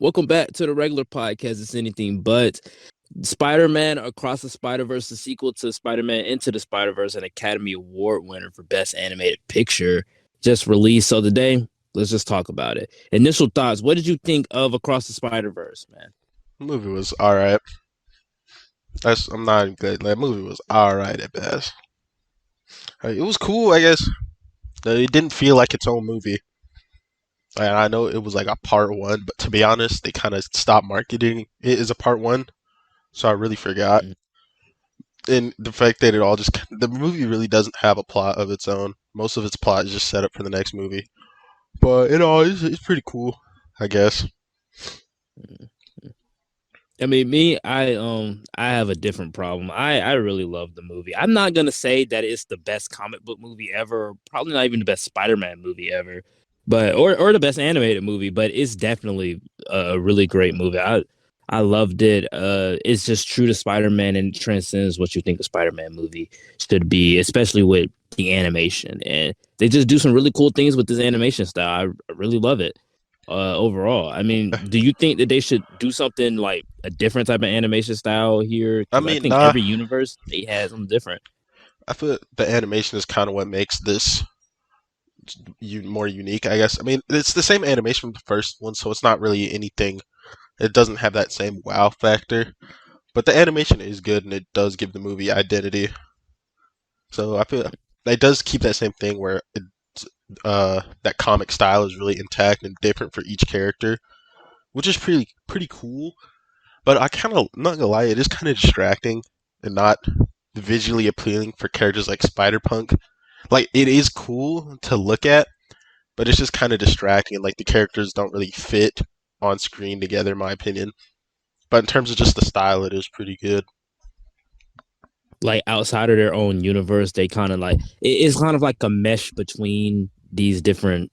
Welcome back to the regular podcast. It's anything but Spider-Man Across the Spider-Verse, the sequel to Spider-Man Into the Spider-Verse, an Academy Award winner for Best Animated Picture, just released. So today, let's just talk about it. Initial thoughts. What did you think of Across the Spider-Verse, man? The movie was alright. I'm not even good. That movie was alright at best. It was cool, I guess. It didn't feel like its own movie. And I know it was like a part one, but to be honest, they kind of stopped marketing it as a part one, so I really forgot. Mm. And the fact that the movie really doesn't have a plot of its own. Most of its plot is just set up for the next movie. But it's pretty cool, I guess. I mean, I have a different problem. I really love the movie. I'm not gonna say that it's the best comic book movie ever, probably not even the best Spider-Man movie ever, but or the best animated movie, but it's definitely a really great movie. I loved it. It's just true to Spider-Man and transcends what you think a Spider-Man movie should be, especially with the animation. And they just do some really cool things with this animation style. I really love it overall. I mean, do you think that they should do something like a different type of animation style here? I Because I mean, think nah. every universe they had something different. I feel the animation is kind of what makes this more unique, I guess. I mean, it's the same animation from the first one, so it's not really anything. It doesn't have that same wow factor, but the animation is good and it does give the movie identity. So I feel it does keep that same thing where that comic style is really intact and different for each character, which is pretty cool. But I kind of not gonna lie, it is kind of distracting and not visually appealing for characters like Spider Punk. Like it is cool to look at, but it's just kind of distracting and like the characters don't really fit on screen together in my opinion. But in terms of just the style, it is pretty good. Like outside of their own universe, they kind of like it's kind of like a mesh between these different,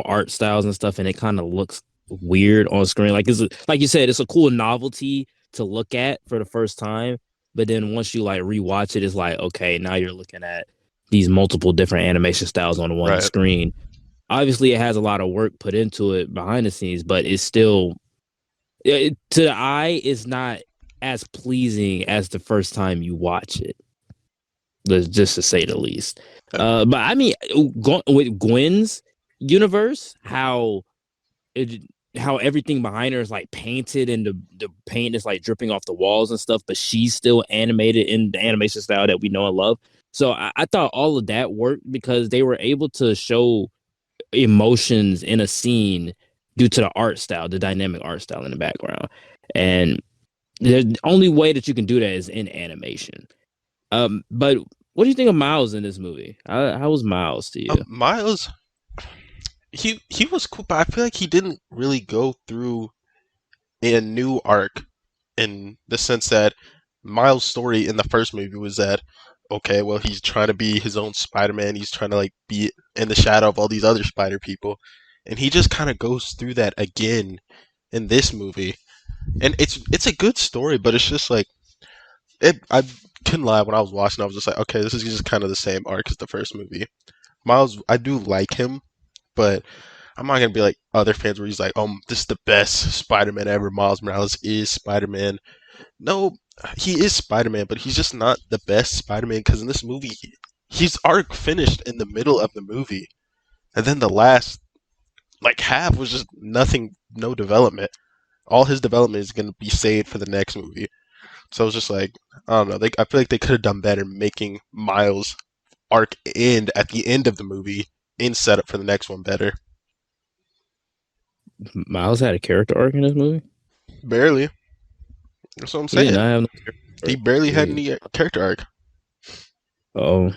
art styles and stuff, and it kind of looks weird on screen. Like like you said, it's a cool novelty to look at for the first time, but then once you like rewatch it, it's like okay, now you're looking at these multiple different animation styles on one Right. screen. Obviously, it has a lot of work put into it behind the scenes, but it's still to the eye, it's not as pleasing as the first time you watch it. Just to say the least. But I mean, with Gwen's universe, it, how everything behind her is like painted and the paint is like dripping off the walls and stuff, but she's still animated in the animation style that we know and love. So I thought all of that worked because they were able to show emotions in a scene due to the art style, the dynamic art style in the background. And the only way that you can do that is in animation. But what do you think of Miles in this movie? How was Miles to you? Miles, he was cool, but I feel like he didn't really go through a new arc in the sense that Miles' story in the first movie was that okay, well he's trying to be his own Spider-Man. He's trying to like be in the shadow of all these other Spider people, and he just kind of goes through that again in this movie. And it's a good story, but it's just like I couldn't lie when I was watching. I was just like, okay, this is just kind of the same arc as the first movie. Miles, I do like him, but I'm not gonna be like other fans where he's like, this is the best Spider-Man ever. Miles Morales is Spider-Man. No, he is Spider-Man, but he's just not the best Spider-Man because in this movie, his arc finished in the middle of the movie, and then the last like half was just nothing, no development. All his development is gonna be saved for the next movie. So it's just like I don't know. I feel like they could have done better making Miles' arc end at the end of the movie in setup for the next one better. Miles had a character arc in this movie. Barely. That's what I'm He did saying. not have no character He arc. barely had Jeez. any character arc. Oh,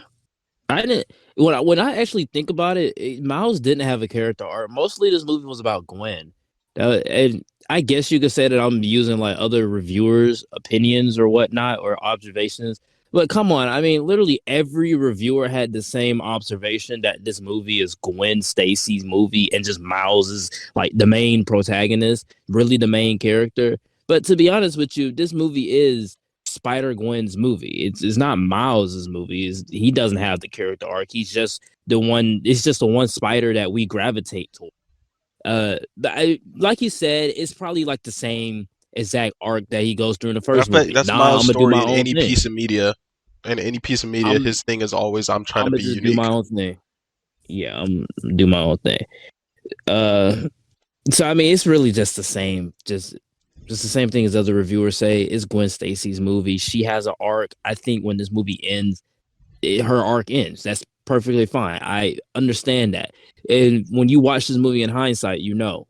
I didn't. When I actually think about it, Miles didn't have a character arc. Mostly, this movie was about Gwen. And I guess you could say that I'm using like other reviewers' opinions or whatnot or observations. But come on, I mean, literally every reviewer had the same observation that this movie is Gwen Stacy's movie and just Miles is like the main protagonist, really the main character. But to be honest with you, this movie is Spider Gwen's movie. It's not Miles's movie. He doesn't have the character arc. He's just the one. It's just the one spider that we gravitate toward. Like you said, it's probably like the same exact arc that he goes through in the And I first feel like movie. that's Nah, Miles' I'm gonna do story my in own any thing. piece of media. In any piece of media, I'm his thing is always, I'm trying I'm to gonna be just do my unique. own thing. Yeah, I'm gonna do my own thing. Uh, so I mean, it's really just the same, just the same thing as other reviewers say. It's Gwen Stacy's movie. She has an arc. I think when this movie ends, her arc ends. That's perfectly fine. I understand that. And when you watch this movie in hindsight, you know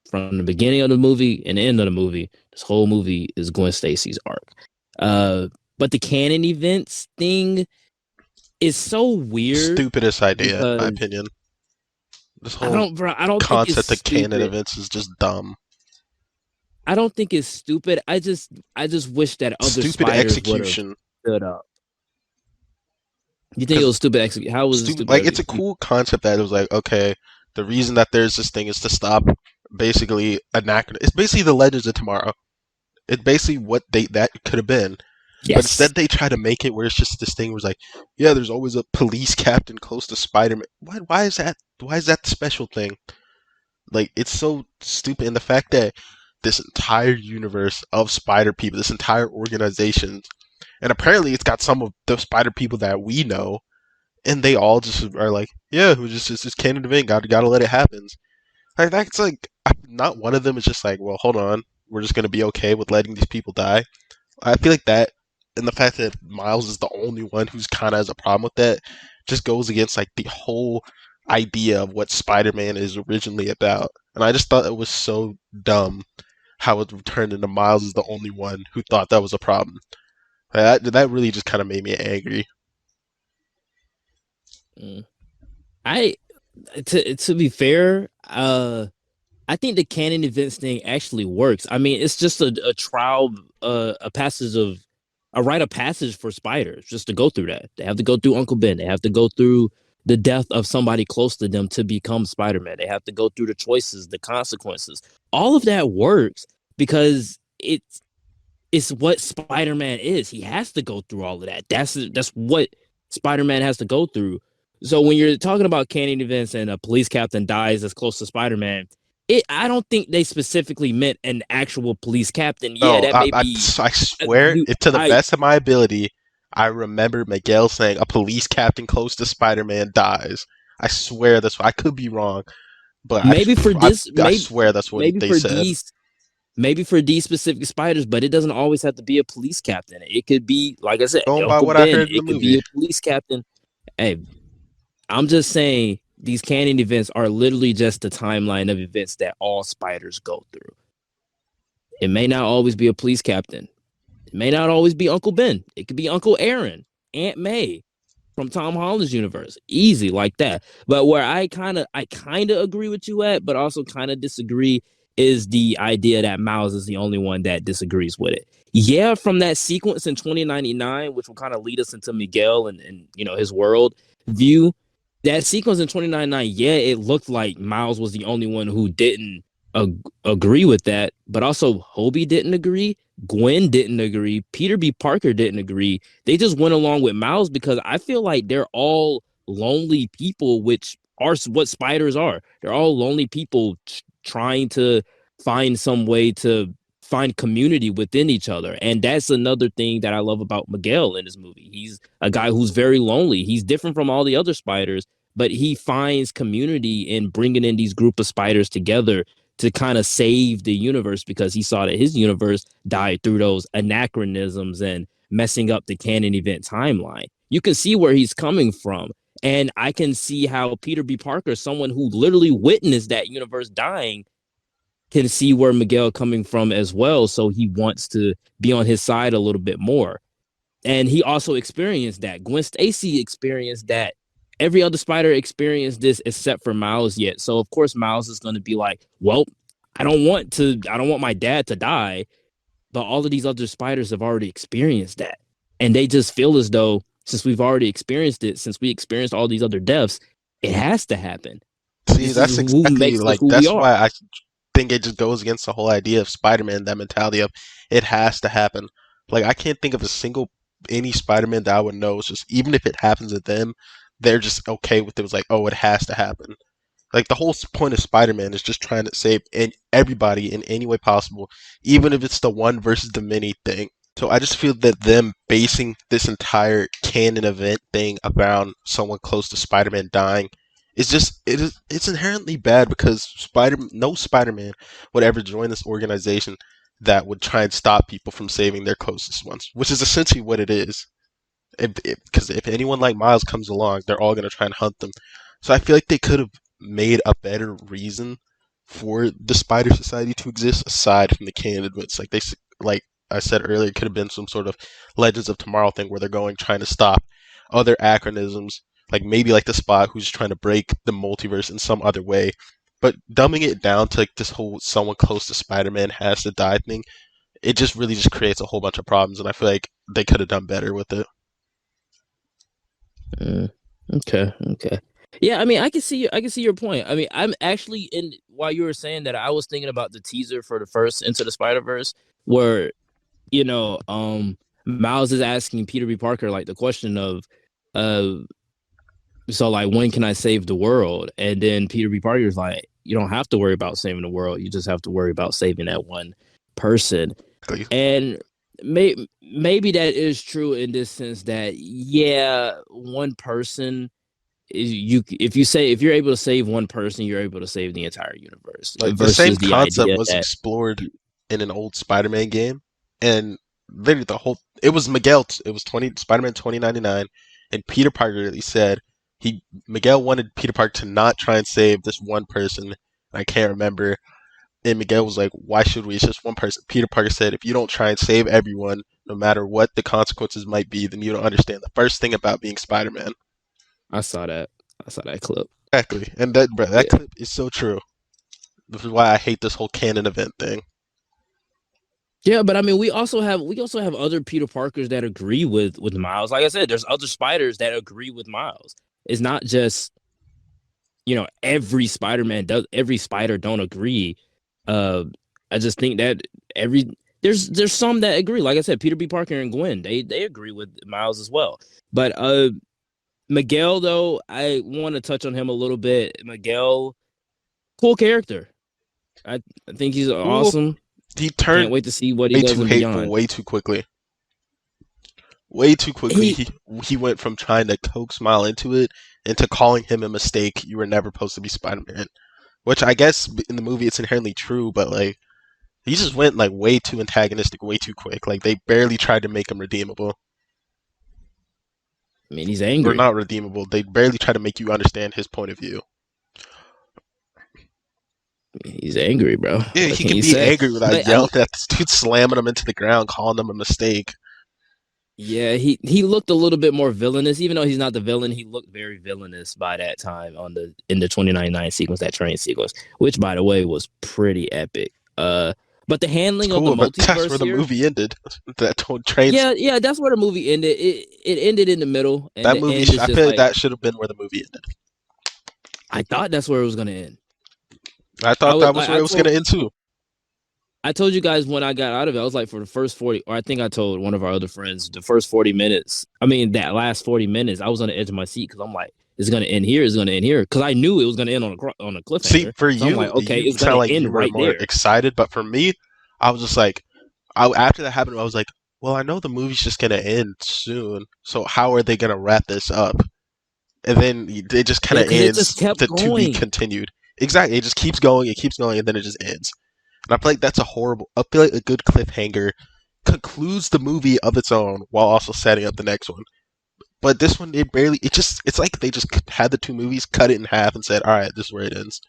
from the beginning of the movie and the end of the movie, this whole movie is Gwen Stacy's arc. Uh, but the canon events thing is so weird Stupidest idea, in my because opinion. This whole I don't think it's concept of canon stupid. events is just dumb. I don't think it's stupid. I just wish that other Stupid spiders would have execution. stood up. You think it Because was stupid execution? How was it stupid, stupid like, it's a execution? cool concept that it was like, okay, the reason that there's this thing is to stop basically anachronism. It's basically the Legends of Tomorrow. It's basically what they that could have been. But Yes. instead, they try to make it where it's just this thing where it's like, yeah, there's always a police captain close to Spider-Man. Why is that? Why is that the special thing? Like, it's so stupid. And the fact that this entire universe of Spider people, this entire organization, and apparently it's got some of the Spider people that we know, and they all just are like, yeah, it was just it's just canon event. Gotta let it happen. Like that's like not one of them is just like, well, hold on, we're just gonna be okay with letting these people die. I feel like that, and the fact that Miles is the only one who's kind of has a problem with that, just goes against like the whole idea of what Spider-Man is originally about. And I just thought it was so dumb how it turned into Miles is the only one who thought that was a problem. That really just kind of made me angry. Mm. I to be fair, I think the canon events thing actually works. I mean, it's just a trial, a passage of a rite of passage for spiders just to go through that. They have to go through Uncle Ben. They have to go through the death of somebody close to them to become Spider-Man. They have to go through the choices, the consequences. All of that works because it's what Spider-Man is. He has to go through all of that. That's what Spider-Man has to go through. So when you're talking about canon events and a police captain dies as close to Spider-Man, I don't think they specifically meant an actual police captain. Yeah, No, that may be I swear, you it, to the I best of my ability, I remember Miguel saying a police captain close to Spider-Man dies. I swear that's. I could be wrong, but maybe for this I swear that's what maybe they for said. these specific spiders, but it doesn't always have to be a police captain. It could be, like I said, Going by Uncle what I Ben. heard in the It could be movie. a police captain. Hey, I'm just saying these canon events are literally just the timeline of events that all spiders go through. It may not always be a police captain. It may not always be Uncle Ben. It could be Uncle Aaron, Aunt May from Tom Holland's universe. Easy like that. But where I kind of agree with you at, but also kind of disagree is the idea that Miles is the only one that disagrees with it. Yeah, from that sequence in 2099, which will kind of lead us into Miguel and his world view, that sequence in 2099, yeah, it looked like Miles was the only one who didn't agree with that, but also Hobie didn't agree, Gwen didn't agree, Peter B. Parker didn't agree. They just went along with Miles because I feel like they're all lonely people, which are what spiders are. They're all lonely people trying to find some way to find community within each other. And that's another thing that I love about Miguel in this movie. He's a guy who's very lonely. He's different from all the other spiders, but he finds community in bringing in these group of spiders together to kind of save the universe because he saw that his universe died through those anachronisms and messing up the canon event timeline. You can see where he's coming from. And I can see how Peter B. Parker, someone who literally witnessed that universe dying, can see where Miguel coming from as well. So he wants to be on his side a little bit more. And he also experienced that. Gwen Stacy experienced that. Every other spider experienced this except for Miles yet. So of course Miles is going to be like, well, I don't want my dad to die, but all of these other spiders have already experienced that. And they just feel as though since we've already experienced it, since we experienced all these other deaths, it has to happen. See, This is that's who exactly makes us like who we that's are. why I think it just goes against the whole idea of Spider-Man, that mentality of it has to happen. Like I can't think of a single any Spider-Man that I would know. It's just even if it happens to them, they're just okay with it. It's like, oh, it has to happen. Like the whole point of Spider-Man is just trying to save everybody in any way possible, even if it's the one versus the many thing. So I just feel that them basing this entire canon event thing around someone close to Spider-Man dying is just it's inherently bad because no Spider-Man would ever join this organization that would try and stop people from saving their closest ones, which is essentially what it is. Because if anyone like Miles comes along, they're all gonna try and hunt them. So I feel like they could have made a better reason for the Spider Society to exist aside from the canon events. Like I said earlier, it could have been some sort of Legends of Tomorrow thing where they're going trying to stop other acronyms, like maybe like the Spot who's trying to break the multiverse in some other way. But dumbing it down to like this whole someone close to Spider-Man has to die thing, it just really just creates a whole bunch of problems, and I feel like they could have done better with it. Okay, okay. Yeah, I mean, I can see your point. I mean, I'm actually in while you were saying that, I was thinking about the teaser for the first Into the Spider-Verse, where Miles is asking Peter B. Parker like the question of, uh, so like when can I save the world? And then Peter B. Parker's like, you don't have to worry about saving the world. You just have to worry about saving that one person. And maybe that is true in this sense that, yeah, one person is you if you're able to save one person, you're able to save the entire universe Like the same versus the concept idea was that explored in an old Spider-Man game, and literally the whole it was Miguel. It was 20 Spider-Man 2099, and Peter Parker. He said Miguel wanted Peter Parker to not try and save this one person. I can't remember. And Miguel was like, "Why should we? It's just one person." Peter Parker said, "If you don't try and save everyone, no matter what the consequences might be, then you don't understand the first thing about being Spider-Man." I saw that. I saw that clip. Exactly, and that Yeah. clip is so true. This is why I hate this whole canon event thing. Yeah, but I mean, we also have other Peter Parkers that agree with Miles. Like I said, there's other spiders that agree with Miles. It's not just every spider don't agree. Uh, I just think that every there's some that agree. Like I said, Peter B. Parker and Gwen, they agree with Miles as well. But Miguel, though, I want to touch on him a little bit. Miguel, cool character. I think he's Cool. awesome. He Can't turned wait to see what he way does too in hateful Beyond. way too quickly. Way too quickly. He, He went from trying to coax Smile into it into calling him a mistake. You were never supposed to be Spider-Man, which I guess in the movie it's inherently true, but like he just went like way too antagonistic, way too quick. Like they barely tried to make him redeemable, I mean, he's or angry. not redeemable. They barely try to make you understand his point of view. He's angry, bro. Yeah, What he can can you be say? angry without But I yelling mean, at this dude, slamming him into the ground, calling him a mistake. yeah, he looked a little bit more villainous, even though he's not the villain. He looked very villainous by that time in the 2099 sequence, that train sequence, which by the way was pretty epic. But the It's handling of the cool, but that's multiverse where the here, movie ended. That trains yeah, that's where the movie ended. It ended in the middle, and that the movie. end is I just feel like like that should have been where the movie ended. I thought that's where it was gonna end. I I thought was that was like, where it was going to end too. I told you guys when I got out of it, I was like, for the first 40, or I think I told one of our other friends, the first 40 minutes, I mean, that last 40 minutes, I was on the edge of my seat because I'm like, it's going to end here, it's going to end here. Because I knew it was going to end on a See, cliffhanger. for So I'm like, you, okay, you it's going sound to like you end were right more there. excited, but for me, I was just like, after that happened, I was like, well, I know the movie's just going to end soon, so how are they going to wrap this up? And then it just kind Yeah, of because it just ends kept to be going. continued. Exactly, it keeps going, and then it just ends. And I feel like that's a horrible. I feel like a good cliffhanger concludes the movie of its own while also setting up the next one. But this one, it's like they just had the two movies, cut it in half, and said, all right, this is where it ends.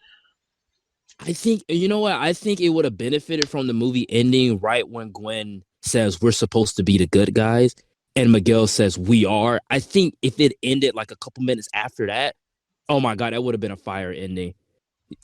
I think, you know what? I think it would have benefited from the movie ending right when Gwen says, we're supposed to be the good guys. And Miguel says, we are. I think if it ended like a couple minutes after that, oh my God, that would have been a fire ending.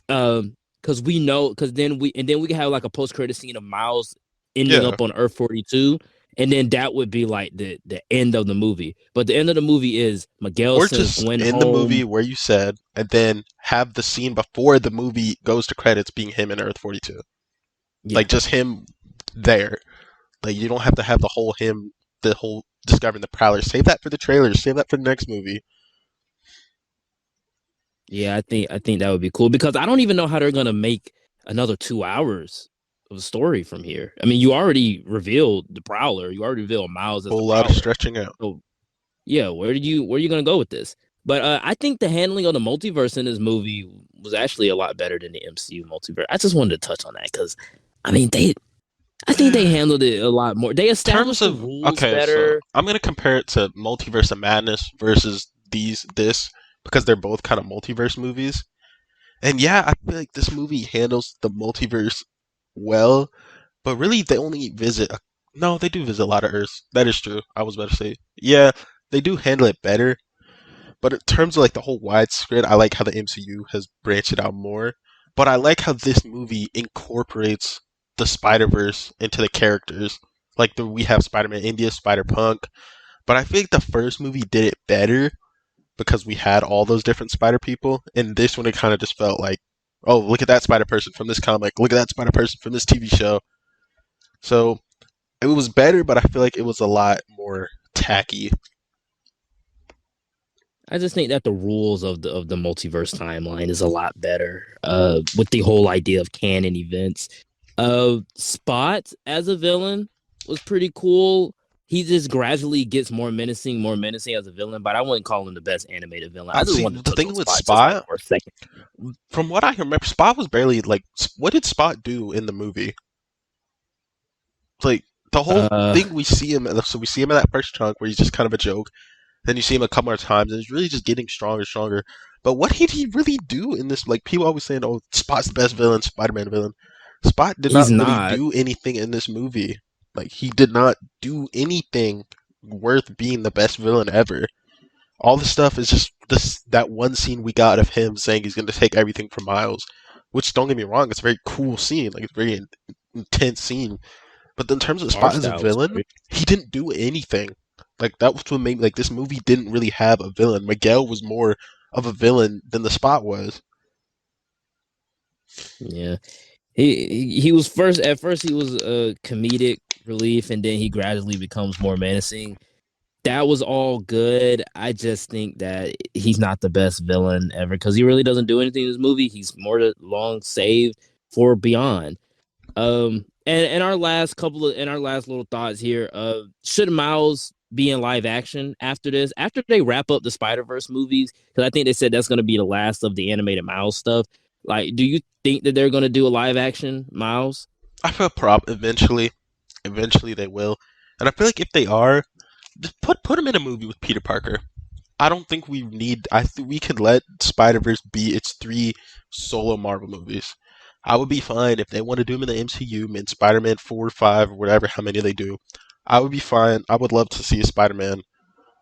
Because we know, then we can have like a post credit scene of Miles ending Yeah. up on Earth 42, and then that would be like the end of the movie. But the end of the movie is Miguel Or sends just Gwen in the home. movie where you said, and then have the scene before the movie goes to credits being him in Earth 42. Yeah, Like, just him there. Like, you don't have to have the whole discovering the Prowler. Save that for the trailers. Save that for the next movie. Yeah, I think that would be cool because I don't even know how they're gonna make another 2 hours of a story from here. I mean, you already revealed the Prowler, you already revealed Miles as the Whole lot of Prowler. stretching out. So yeah, where are you gonna go with this? But I think the handling of the multiverse in this movie was actually a lot better than the MCU multiverse. I just wanted to touch on that because I mean I think they handled it a lot more. They Terms established the of rules okay, so better. I'm gonna compare it to Multiverse of Madness versus this because they're both kind of multiverse movies. And yeah, I feel like this movie handles the multiverse well, but really they only visit. No, they do visit a lot of Earths. That is true. I was about to say, yeah, they do handle it better. But in terms of like the whole widescreen, I like how the MCU has branched it out more. But I like how this movie incorporates the Spider Verse into the characters. Like we have Spider-Man India, Spider-Punk. But I feel like the first movie did it better because we had all those different Spider people. And this one, it kind of just felt like, oh, look at that Spider Person from this comic. Look at that Spider Person from this TV show. So it was better, but I feel like it was a lot more tacky. I just think that the rules of the multiverse timeline is a lot better. With the whole idea of canon events. Spot as a villain was pretty cool. He just gradually gets more menacing as a villain, but I wouldn't call him the best animated villain. I I just see wanted the to touch thing on with Spot just like Spot. for a second. From what I can remember, Spot was barely like. What did Spot do in the movie? Like the whole Uh, thing we see him. So we see him in that first chunk where he's just kind of a joke. Then you see him a couple more times, and he's really just getting stronger and stronger. But what did he really do in this? Like people always saying, "Oh, Spot's the best villain, Spider-Man villain." Spot did he's not really not. do anything in this movie. Like he did not do anything worth being the best villain ever. All the stuff is just this that one scene we got of him saying he's going to take everything from Miles, which don't get me wrong, it's a very cool scene, like it's a very intense scene. But in terms of Art Spot as a style was villain, great. he didn't do anything. Like that was what made like this movie didn't really have a villain. Miguel was more of a villain than the Spot was. Yeah, he was first. At first, he was a comedic relief, and then he gradually becomes more menacing. That was all good. I just think that he's not the best villain ever because he really doesn't do anything in this movie. He's more long saved for Beyond. And our last couple of and our last little thoughts here. Should Miles be in live action after this? After they wrap up the Spider Verse movies, because I think they said that's going to be the last of the animated Miles stuff. Like, do you think that they're going to do a live action Miles? I feel eventually they will, and I feel like if they are, just put him in a movie with Peter Parker. I don't think we need. I think we could let Spider Verse be its three solo Marvel movies. I would be fine if they want to do them in the MCU, in Spider Man 4, 5, or whatever, how many they do. I would be fine. I would love to see a Spider Man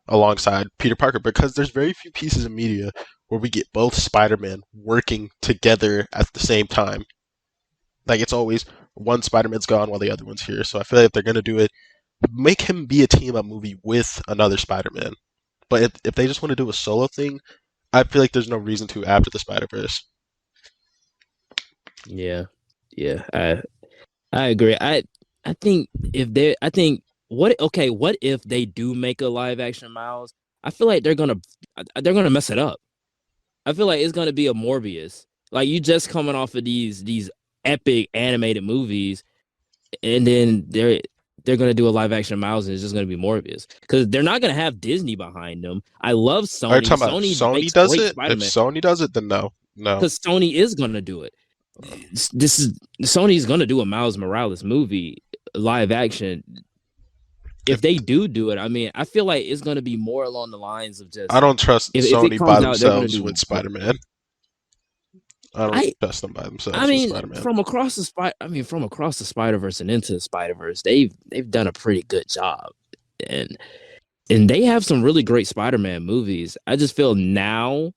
alongside Peter Parker because there's very few pieces of media where we get both Spider Man working together at the same time. Like it's always one Spider Man's gone while the other one's here. So I feel like if they're gonna do it, make him be a team up movie with another Spider Man. But if they just want to do a solo thing, I feel like there's no reason to after the Spider Verse. Yeah, yeah, I agree. I think if they, I think what okay, what if they do make a live action Miles? I feel like they're gonna mess it up. I feel like it's gonna be a Morbius. Like you just coming off of these epic animated movies, and then they're gonna do a live action Miles, and it's just gonna be Morbius because they're not gonna have Disney behind them. I love Are you Sony. talking about if Sony Sony makes does great it? If Spider Man Sony does it, then no, no. because Sony is gonna do it. This is Sony's gonna do a Miles Morales movie live action. If If they do it, I mean, I feel like it's gonna be more along the lines of I just don't trust if it Sony by comes out, they're gonna themselves do with more. Spider Man. I don't I trust them by I themselves with mean, Spider Man. from across the Spider Verse and into the Spider Verse, they've done a pretty good job, and they have some really great Spider Man movies. I just feel now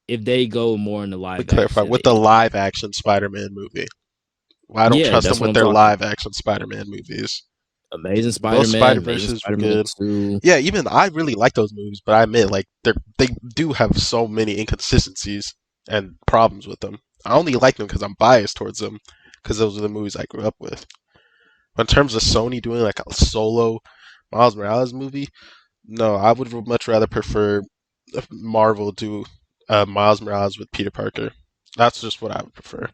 if they go more into Let me live clarify action, with the live action Spider Man movie. I don't yeah, trust them that's what with I'm their talking live about. action Spider Man movies. Amazing Both Spider Man, Spider Amazing Verses were Spider Man good. 2. Yeah, even I really like those movies, but I admit like they do have so many inconsistencies and problems with them. I only like them because I'm biased towards them because those are the movies I grew up with. But in terms of Sony doing like a solo Miles Morales movie, no, I would much rather prefer Marvel do Miles Morales with Peter Parker. That's just what I would prefer.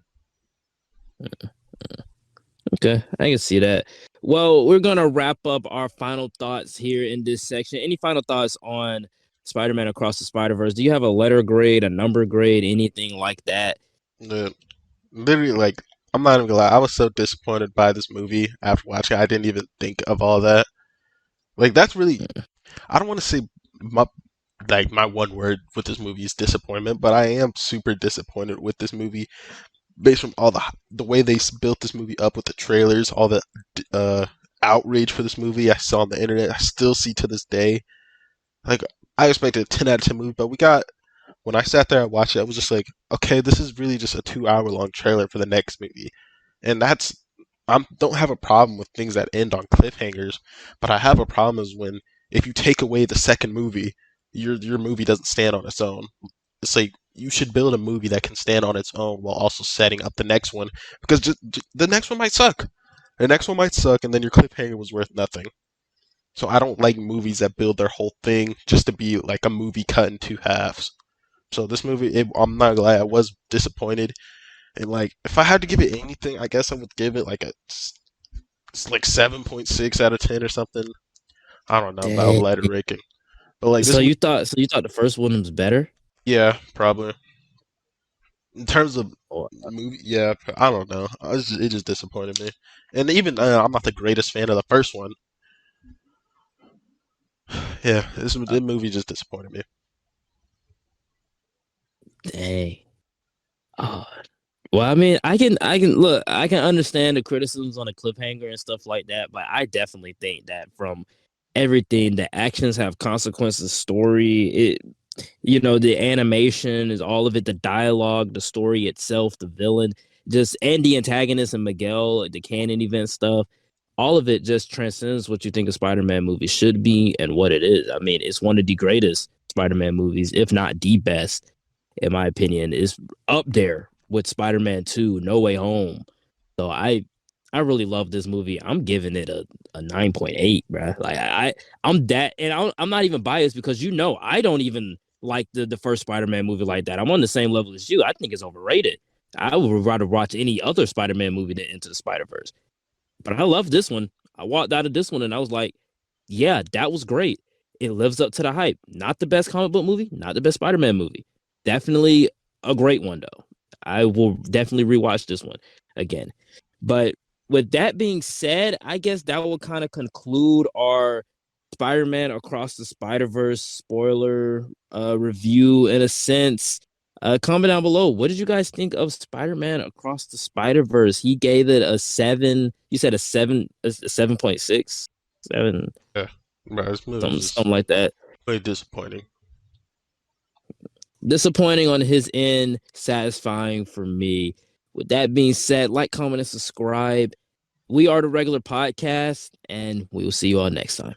Okay, I can see that. Well, we're gonna wrap up our final thoughts here in this section. Any final thoughts on Spider-Man Across the Spider-Verse? Do you have a letter grade, a number grade, anything like that? The, literally, like, I'm not even gonna lie, I was so disappointed by this movie after watching it. I didn't even think of all that. Like, that's really, I don't want to say my, like, my one word with this movie is disappointment, but I am super disappointed with this movie based from all the way they built this movie up with the trailers, all the uh, outrage for this movie I saw on the internet. I still see to this day. Like, I expected a 10 out of 10 movie, but we got when I sat there and watched it, I was just like, okay, this is really just a 2 hour long trailer for the next movie, and that's I don't have a problem with things that end on cliffhangers, but I have a problem is when if you take away the second movie, your movie doesn't stand on its own. It's like you should build a movie that can stand on its own while also setting up the next one because the next one might suck. The next one might suck, and then your cliffhanger was worth nothing. So I don't like movies that build their whole thing just to be like a movie cut in two halves. So this movie, I'm not gonna lie, I was disappointed. And like, if I had to give it anything, I guess I would give it like it's like 7.6 out of 10 or something. I don't know about Dang. letter ranking, but like So this, you thought the first one was better? yeah, probably in terms of Or movie, yeah, I don't know. It just disappointed me. And even I'm not the greatest fan of the first one. Yeah, this movie just disappointed me. dang. Oh, well, I mean, I can understand the criticisms on the cliffhanger and stuff like that, but I definitely think that from everything, the actions have consequences, story, the animation is all of it, the dialogue, the story itself, the villain, just and the antagonist and Miguel, the canon event stuff, all of it just transcends what you think a Spider-Man movie should be and what it is. I mean, it's one of the greatest Spider-Man movies, if not the best in my opinion, is up there with Spider-Man 2, No Way Home. So I really love this movie. I'm giving it a 9.8, bro. Like I'm that and I'm not even biased because I don't even like the first Spider-Man movie like that. I'm on the same level as you. I think it's overrated. I would rather watch any other Spider-Man movie than Into the Spider-Verse. But I love this one. I walked out of this one and I was like, yeah, that was great. It lives up to the hype. Not the best comic book movie, not the best Spider-Man movie. Definitely a great one though. I will definitely rewatch this one again. But with that being said, I guess that will kind of conclude our Spider-Man Across the Spider-Verse spoiler review in a sense. Comment down below. What did you guys think of Spider-Man Across the Spider-Verse? He gave it a 7. You said a 7.6? 7, Yeah, bro, this movie is something just like that. really disappointing. Disappointing on his end, satisfying for me. With that being said, like, comment, and subscribe. We are the regular podcast, and we will see you all next time.